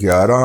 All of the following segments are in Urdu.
11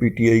PTI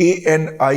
ANI,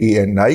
ANI,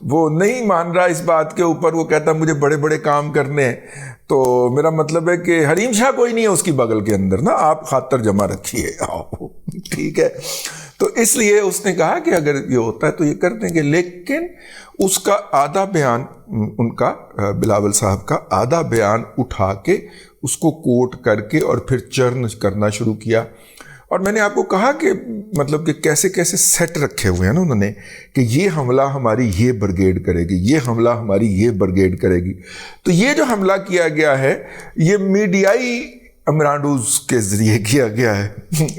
وہ نہیں مان رہا اس بات کے اوپر, وہ کہتا مجھے بڑے بڑے کام کرنے ہیں. تو میرا مطلب ہے کہ حریم شاہ کوئی نہیں ہے اس کی بغل کے اندر نا, آپ خاطر جمع رکھیے, ٹھیک ہے. تو اس لیے اس نے کہا کہ اگر یہ ہوتا ہے تو یہ کر دیں گے, لیکن اس کا آدھا بیان, ان کا بلاول صاحب کا آدھا بیان اٹھا کے اس کو کوٹ کر کے اور پھر چرن کرنا شروع کیا. اور میں نے آپ کو کہا کہ مطلب کہ کیسے کیسے سیٹ رکھے ہوئے ہیں نا انہوں نے, کہ یہ حملہ ہماری یہ برگیڈ کرے گی, یہ حملہ ہماری یہ برگیڈ کرے گی. تو یہ جو حملہ کیا گیا ہے یہ میڈیائی امرانڈوز کے ذریعے کیا گیا ہے,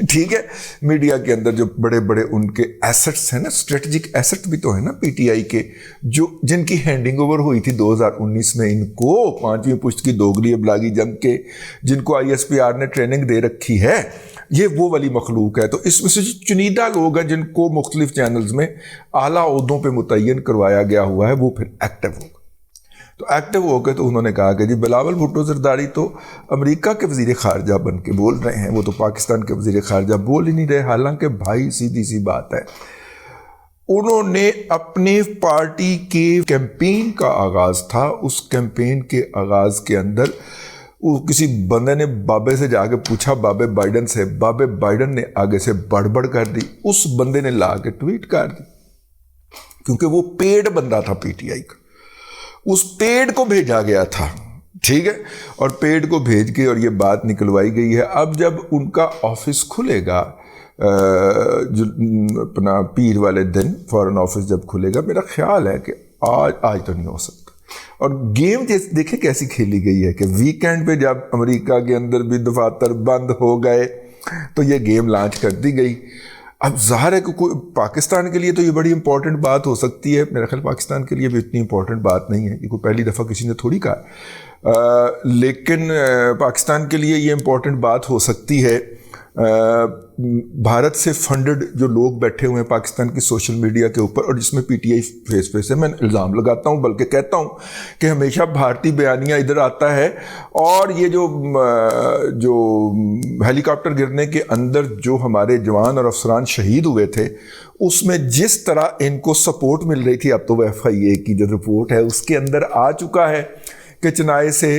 ٹھیک ہے. میڈیا کے اندر جو بڑے بڑے ان کے ایسٹس ہیں نا, اسٹریٹجک ایسٹ بھی تو ہے نا پی ٹی آئی کے, جو جن کی ہینڈنگ اوور ہوئی تھی 2019 میں ان کو, 5ویں پشت کی دوگلی ابلاغی جنگ کے, جن کو ISPR نے ٹریننگ دے رکھی ہے, یہ وہ والی مخلوق ہے. تو اس میں سے چنیدہ لوگ ہیں جن کو مختلف چینلز میں اعلیٰ عہدوں پہ متعین کروایا گیا ہوا ہے, وہ پھر ایکٹیو ہوگا. تو ایکٹیو ہو کے تو انہوں نے کہا کہ جی بلاول بھٹو زرداری تو امریکہ کے وزیر خارجہ بن کے بول رہے ہیں, وہ تو پاکستان کے وزیر خارجہ بول ہی نہیں رہے. حالانکہ بھائی سیدھی سی بات ہے, انہوں نے اپنے پارٹی کے کیمپین کا آغاز تھا, اس کیمپین کے آغاز کے اندر وہ کسی بندے نے بابے سے جا کے پوچھا, بابے بائیڈن سے, بابے بائیڈن نے آگے سے بڑبڑ کر دی, اس بندے نے لا کے ٹویٹ کر دی, کیونکہ وہ پیڈ بندہ تھا پی ٹی آئی کا, اس پیڈ کو بھیجا گیا تھا, ٹھیک ہے. اور پیڈ کو بھیج کے اور یہ بات نکلوائی گئی ہے. اب جب ان کا آفس کھلے گا اپنا پیر والے دن, فورن آفس جب کھلے گا, میرا خیال ہے کہ آج تو نہیں ہو سکتا. اور گیم دیکھیں کیسی کھیلی گئی ہے کہ ویکینڈ پہ جب امریکہ کے اندر بھی دفاتر بند ہو گئے تو یہ گیم لانچ کر دی گئی. اب ظاہر ہے کہ کوئی پاکستان کے لیے تو یہ بڑی امپورٹنٹ بات ہو سکتی ہے, میرا خیال پاکستان کے لیے بھی اتنی امپورٹنٹ بات نہیں ہے, یہ کوئی پہلی دفعہ کسی نے تھوڑی کہا, لیکن پاکستان کے لیے یہ امپورٹنٹ بات ہو سکتی ہے. بھارت سے فنڈڈ جو لوگ بیٹھے ہوئے ہیں پاکستان کی سوشل میڈیا کے اوپر, اور جس میں پی ٹی آئی فیس ہے, میں الزام لگاتا ہوں بلکہ کہتا ہوں کہ ہمیشہ بھارتی بیانیہ ادھر آتا ہے, اور یہ جو ہیلی کاپٹر گرنے کے اندر جو ہمارے جوان اور افسران شہید ہوئے تھے, اس میں جس طرح ان کو سپورٹ مل رہی تھی, اب تو وہ FIA کی جو رپورٹ ہے اس کے اندر آ چکا ہے کہ چنائے سے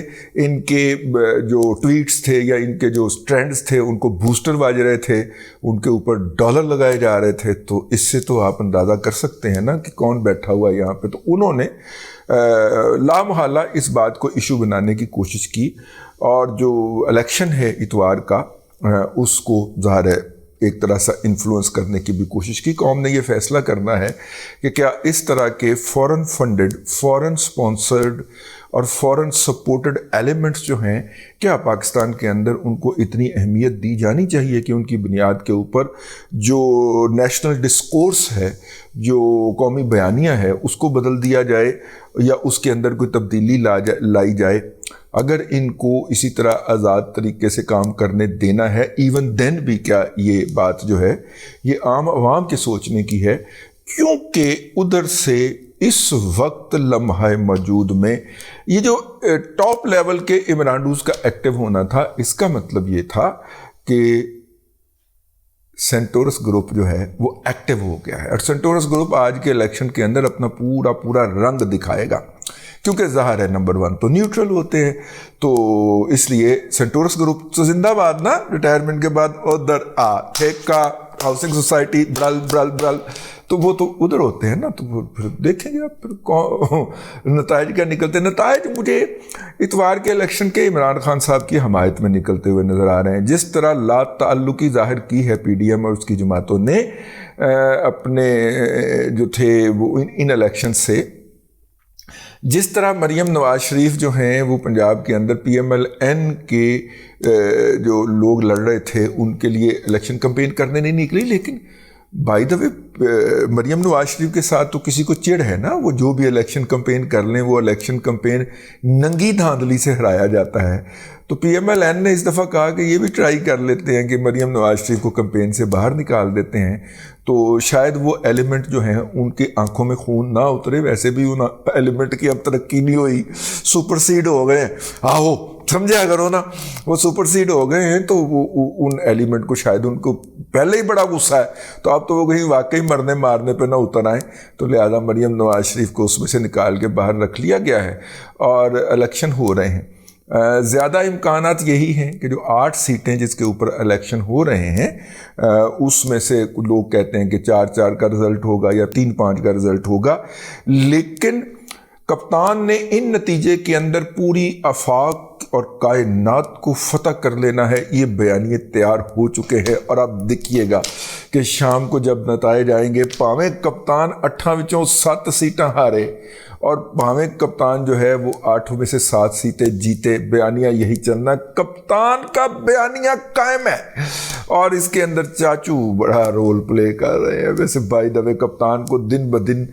ان کے جو ٹویٹس تھے یا ان کے جو ٹرینڈز تھے ان کو بوسٹر باج رہے تھے, ان کے اوپر ڈالر لگائے جا رہے تھے. تو اس سے تو آپ اندازہ کر سکتے ہیں نا کہ کون بیٹھا ہوا ہے یہاں پہ. تو انہوں نے لا محالہ اس بات کو ایشو بنانے کی کوشش کی, اور جو الیکشن ہے اتوار کا اس کو ظاہر ہے ایک طرح سے انفلوئنس کرنے کی بھی کوشش کی. قوم نے یہ فیصلہ کرنا ہے کہ کیا اس طرح کے فورن فنڈڈ, فورن سپانسرڈ اور فورن سپورٹڈ ایلیمنٹس جو ہیں, کیا پاکستان کے اندر ان کو اتنی اہمیت دی جانی چاہیے کہ ان کی بنیاد کے اوپر جو نیشنل ڈسکورس ہے, جو قومی بیانیہ ہے, اس کو بدل دیا جائے یا اس کے اندر کوئی تبدیلی لائی جائے. اگر ان کو اسی طرح آزاد طریقے سے کام کرنے دینا ہے, ایون دین بھی کیا یہ بات جو ہے یہ عام عوام کے سوچنے کی ہے, کیونکہ ادھر سے اس وقت لمحہ موجود میں یہ جو ٹاپ لیول کے عمرانڈوز کا ایکٹیو ہونا تھا, اس کا مطلب یہ تھا کہ سینٹورس گروپ جو ہے وہ ایکٹیو ہو گیا ہے, اور سینٹورس گروپ آج کے الیکشن کے اندر اپنا پورا رنگ دکھائے گا, کیونکہ ظاہر ہے نمبر 1 تو نیوٹرل ہوتے ہیں. تو اس لیے سینٹورس گروپ تو زندہ باد نا, ریٹائرمنٹ کے بعد ادھر ٹھیکہ ہاؤسنگ سوسائٹی برل تو وہ تو ادھر ہوتے ہیں نا. تو پھر دیکھیں گے آپ پھر نتائج کیا نکلتے ہیں. نتائج مجھے اتوار کے الیکشن کے عمران خان صاحب کی حمایت میں نکلتے ہوئے نظر آ رہے ہیں. جس طرح لا تعلقی ظاہر کی ہے پی ڈی ایم اور اس کی جماعتوں نے اپنے جو تھے وہ ان الیکشن سے, جس طرح مریم نواز شریف جو ہیں وہ پنجاب کے اندر PMLN کے جو لوگ لڑ رہے تھے ان کے لیے الیکشن کمپین کرنے نہیں نکلی, لیکن بائی دا وے مریم نواز شریف کے ساتھ تو کسی کو چڑ ہے نا, وہ جو بھی الیکشن کمپین کر لیں وہ الیکشن کمپین ننگی دھاندلی سے ہرایا جاتا ہے. تو PMLN نے اس دفعہ کہا کہ یہ بھی ٹرائی کر لیتے ہیں کہ مریم نواز شریف کو کمپین سے باہر نکال دیتے ہیں, تو شاید وہ ایلیمنٹ جو ہیں ان کی آنکھوں میں خون نہ اترے. ویسے بھی ان ایلیمنٹ کی اب ترقی نہیں ہوئی, سپر سیڈ ہو گئے, سمجھا کرو نا, وہ سپر سیڈ ہو گئے ہیں. تو وہ ان ایلیمنٹ کو شاید ان کو پہلے ہی بڑا غصہ ہے، تو اب تو وہ کہیں واقعی مرنے مارنے پہ نہ اتر آئیں، تو لہذا مریم نواز شریف کو اس میں سے نکال کے باہر رکھ لیا گیا ہے اور الیکشن ہو رہے ہیں۔ زیادہ امکانات یہی ہیں کہ جو 8 سیٹیں جس کے اوپر الیکشن ہو رہے ہیں اس میں سے لوگ کہتے ہیں کہ 4-4 کا رزلٹ ہوگا یا 3-5 کا رزلٹ ہوگا، لیکن کپتان نے ان نتیجے کے اندر پوری آفاق اور کائنات کو فتح کر لینا ہے، یہ بیانیے تیار ہو چکے ہیں۔ اور اب دیکھیے گا کہ شام کو جب نتائج آئیں گے، پاویں کپتان 8 وچوں 7 سیٹاں ہارے اور پاویں کپتان جو ہے وہ 8 میں سے 7 سیٹیں جیتے، بیانیہ یہی چلنا، کپتان کا بیانیہ قائم ہے اور اس کے اندر چاچو بڑا رول پلے کر رہے ہیں۔ ویسے بائی دا وے کپتان کو دن بدن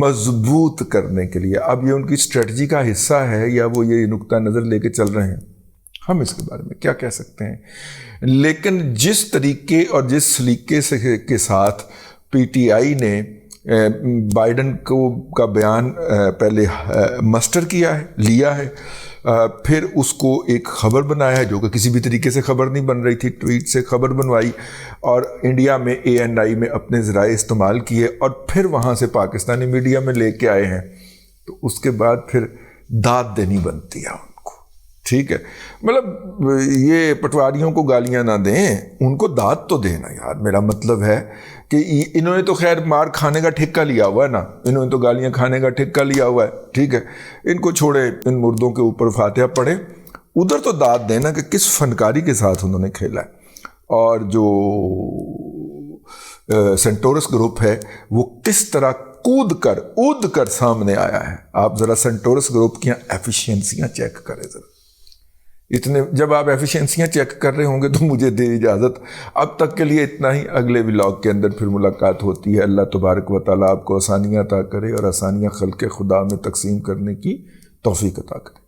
مضبوط کرنے کے لیے اب یہ ان کی اسٹریٹجی کا حصہ ہے یا وہ یہ نقطہ نظر لے کے چل رہے ہیں، ہم اس کے بارے میں کیا کہہ سکتے ہیں۔ لیکن جس طریقے اور جس سلیقے سے کے ساتھ پی ٹی آئی نے بائیڈن کا بیان پہلے مسٹر کیا ہے، لیا ہے، پھر اس کو ایک خبر بنایا ہے جو کہ کسی بھی طریقے سے خبر نہیں بن رہی تھی، ٹویٹ سے خبر بنوائی اور انڈیا میں ANI میں اپنے ذرائع استعمال کیے اور پھر وہاں سے پاکستانی میڈیا میں لے کے آئے ہیں، تو اس کے بعد پھر داد دینی بنتی ہے ان کو، ٹھیک ہے۔ مطلب یہ پٹواریوں کو گالیاں نہ دیں، ان کو داد تو دینا یار، میرا مطلب ہے کہ انہوں نے تو خیر مار کھانے کا ٹھیکہ لیا ہوا ہے نا، انہوں نے تو گالیاں کھانے کا ٹھیکہ لیا ہوا ہے، ٹھیک ہے، ان کو چھوڑے، ان مردوں کے اوپر فاتحہ پڑھے، ادھر تو داد دینا کہ کس فنکاری کے ساتھ انہوں نے کھیلا ہے۔ اور جو سینٹورس گروپ ہے وہ کس طرح اود کر سامنے آیا ہے، آپ ذرا سینٹورس گروپ کی ایفیشینسیاں چیک کریں ذرا۔ جب آپ ایفیشینسیاں چیک کر رہے ہوں گے تو مجھے دے اجازت، اب تک کے لیے اتنا ہی، اگلے ولاگ کے اندر پھر ملاقات ہوتی ہے۔ اللہ تبارک و تعالیٰ آپ کو آسانیاں عطا کرے اور آسانیاں خلق خدا میں تقسیم کرنے کی توفیق عطا کرے۔